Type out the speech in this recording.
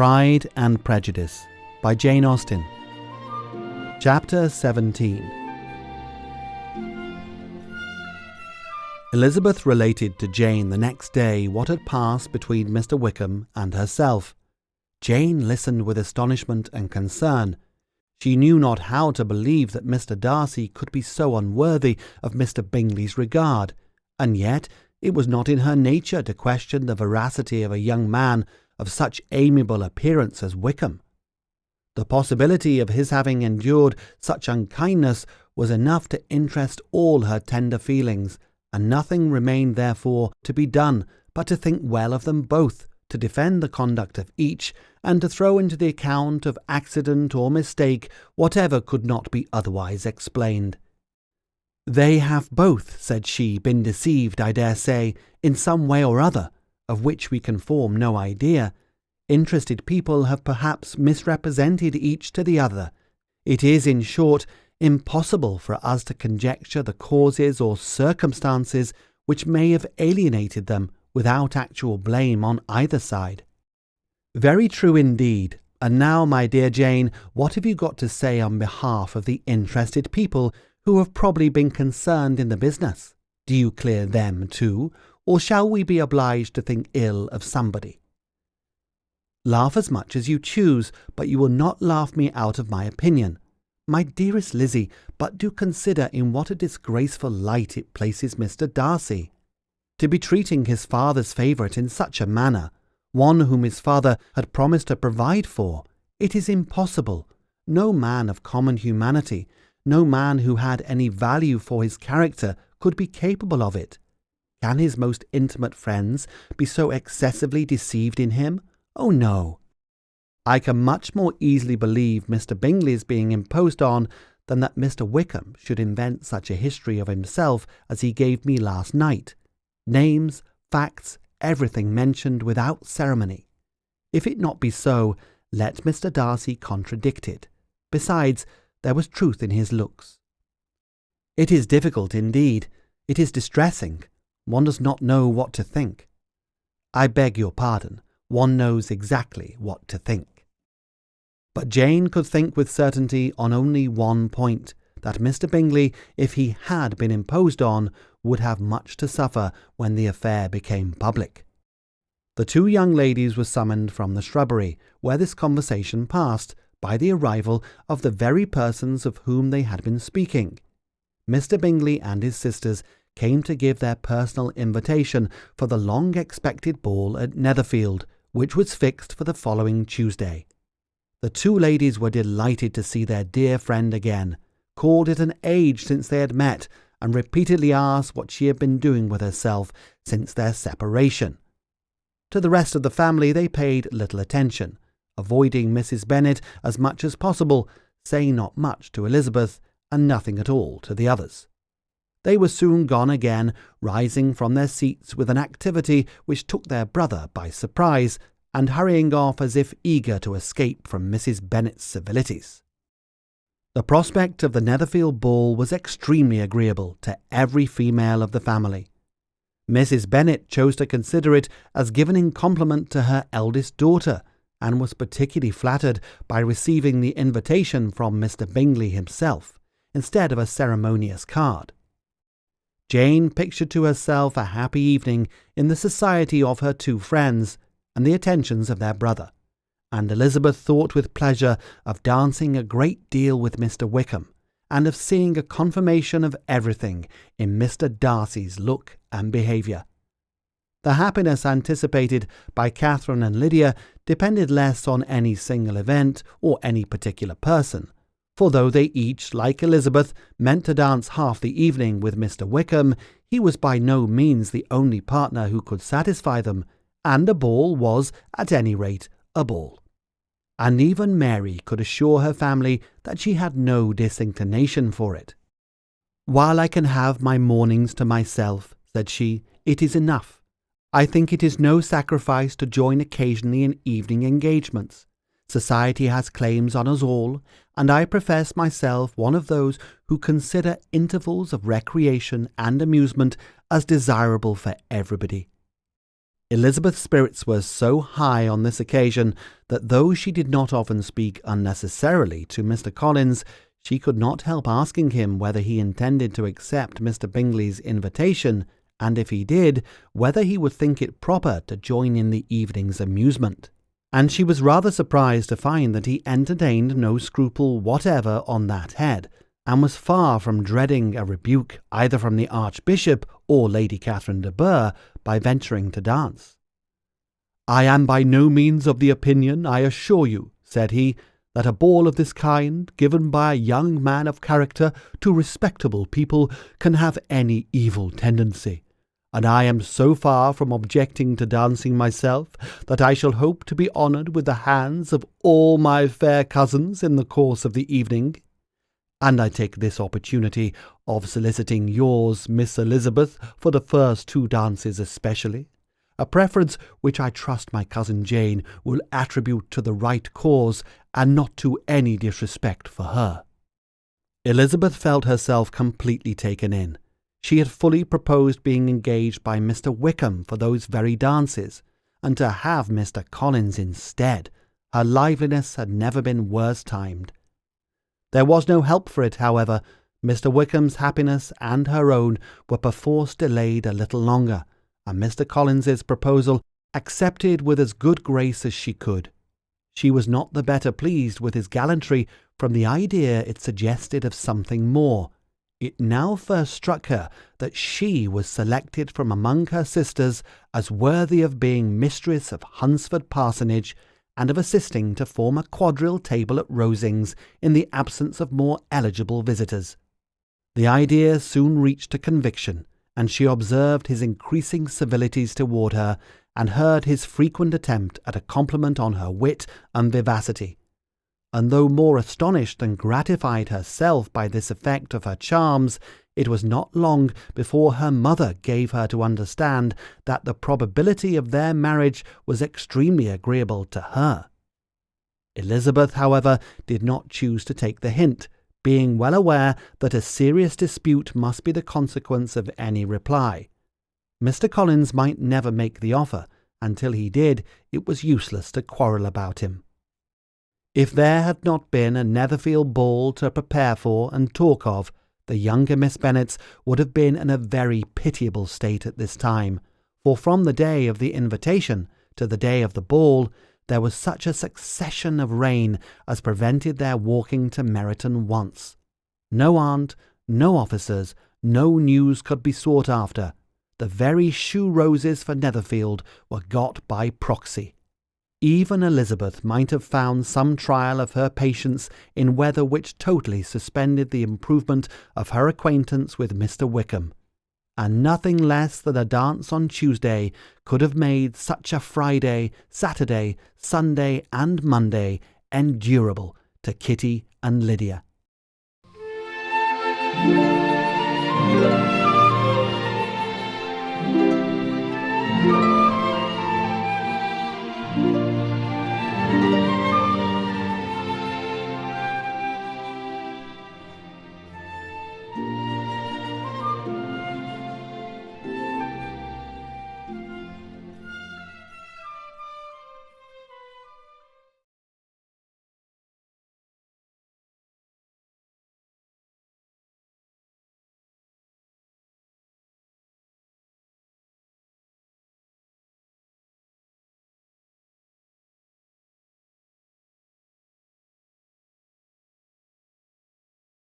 Pride and Prejudice by Jane Austen. Chapter 17. Elizabeth related to Jane the next day what had passed between Mr. Wickham and herself. Jane listened with astonishment and concern. She knew not how to believe that Mr. Darcy could be so unworthy of Mr. Bingley's regard, and yet it was not in her nature to question the veracity of a young man of such amiable appearance as Wickham. The possibility of his having endured such unkindness was enough to interest all her tender feelings, and nothing remained therefore to be done but to think well of them both, to defend the conduct of each, and to throw into the account of accident or mistake whatever could not be otherwise explained. "They have both," said she, "been deceived, I dare say, in some way or other, of which we can form no idea. Interested people have perhaps misrepresented each to the other. It is, in short, impossible for us to conjecture the causes or circumstances which may have alienated them without actual blame on either side." "Very true indeed. And now, my dear Jane, what have you got to say on behalf of the interested people who have probably been concerned in the business? Do you clear them too, or shall we be obliged to think ill of somebody?" "Laugh as much as you choose, but you will not laugh me out of my opinion. My dearest Lizzie, but do consider in what a disgraceful light it places Mr. Darcy. To be treating his father's favourite in such a manner, one whom his father had promised to provide for, it is impossible. No man of common humanity, no man who had any value for his character, could be capable of it. Can his most intimate friends be so excessively deceived in him? Oh no! I can much more easily believe Mr. Bingley's being imposed on than that Mr. Wickham should invent such a history of himself as he gave me last night. Names, facts, everything mentioned without ceremony. If it not be so, let Mr. Darcy contradict it. Besides, there was truth in his looks. It is difficult indeed. It is distressing. One does not know what to think." "I beg your pardon. One knows exactly what to think." But Jane could think with certainty on only one point, that Mr. Bingley, if he had been imposed on, would have much to suffer when the affair became public. The two young ladies were summoned from the shrubbery, where this conversation passed, by the arrival of the very persons of whom they had been speaking. Mr. Bingley and his sisters came to give their personal invitation for the long-expected ball at Netherfield, which was fixed for the following Tuesday. The two ladies were delighted to see their dear friend again, called it an age since they had met, and repeatedly asked what she had been doing with herself since their separation. To the rest of the family they paid little attention, avoiding Mrs. Bennet as much as possible, saying not much to Elizabeth, and nothing at all to the others. They were soon gone again, rising from their seats with an activity which took their brother by surprise, and hurrying off as if eager to escape from Mrs. Bennet's civilities. The prospect of the Netherfield ball was extremely agreeable to every female of the family. Mrs. Bennet chose to consider it as given in compliment to her eldest daughter, and was particularly flattered by receiving the invitation from Mr. Bingley himself, instead of a ceremonious card. Jane pictured to herself a happy evening in the society of her two friends, and the attentions of their brother, and Elizabeth thought with pleasure of dancing a great deal with Mr. Wickham, and of seeing a confirmation of everything in Mr. Darcy's look and behaviour. The happiness anticipated by Catherine and Lydia depended less on any single event or any particular person, for though they each, like Elizabeth, meant to dance half the evening with Mr. Wickham, he was by no means the only partner who could satisfy them, and a ball was, at any rate, a ball. And even Mary could assure her family that she had no disinclination for it. "While I can have my mornings to myself," said she, "it is enough. I think it is no sacrifice to join occasionally in evening engagements. Society has claims on us all, and I profess myself one of those who consider intervals of recreation and amusement as desirable for everybody." Elizabeth's spirits were so high on this occasion that though she did not often speak unnecessarily to Mr. Collins, she could not help asking him whether he intended to accept Mr. Bingley's invitation, and if he did, whether he would think it proper to join in the evening's amusement. And she was rather surprised to find that he entertained no scruple whatever on that head, and was far from dreading a rebuke either from the Archbishop or Lady Catherine de Bourgh by venturing to dance. "I am by no means of the opinion, I assure you," said he, "that a ball of this kind, given by a young man of character to respectable people, can have any evil tendency. And I am so far from objecting to dancing myself, that I shall hope to be honoured with the hands of all my fair cousins in the course of the evening. And I take this opportunity of soliciting yours, Miss Elizabeth, for the first 2 dances especially, a preference which I trust my cousin Jane will attribute to the right cause, and not to any disrespect for her." Elizabeth felt herself completely taken in. She had fully proposed being engaged by Mr. Wickham for those very dances, and to have Mr. Collins instead, her liveliness had never been worse timed. There was no help for it, however. Mr. Wickham's happiness and her own were perforce delayed a little longer, and Mr. Collins's proposal accepted with as good grace as she could. She was not the better pleased with his gallantry from the idea it suggested of something more. It now first struck her that she was selected from among her sisters as worthy of being mistress of Hunsford Parsonage, and of assisting to form a quadrille table at Rosings in the absence of more eligible visitors. The idea soon reached a conviction, and she observed his increasing civilities toward her, and heard his frequent attempt at a compliment on her wit and vivacity. And though more astonished than gratified herself by this effect of her charms, it was not long before her mother gave her to understand that the probability of their marriage was extremely agreeable to her. Elizabeth, however, did not choose to take the hint, being well aware that a serious dispute must be the consequence of any reply. Mr. Collins might never make the offer, and till he did, it was useless to quarrel about him. If there had not been a Netherfield ball to prepare for and talk of, the younger Miss Bennets would have been in a very pitiable state at this time, for from the day of the invitation to the day of the ball, there was such a succession of rain as prevented their walking to Meryton once. No aunt, no officers, no news could be sought after. The very shoe roses for Netherfield were got by proxy. Even Elizabeth might have found some trial of her patience in weather which totally suspended the improvement of her acquaintance with Mr. Wickham, and nothing less than a dance on Tuesday could have made such a Friday, Saturday, Sunday, and Monday endurable to Kitty and Lydia.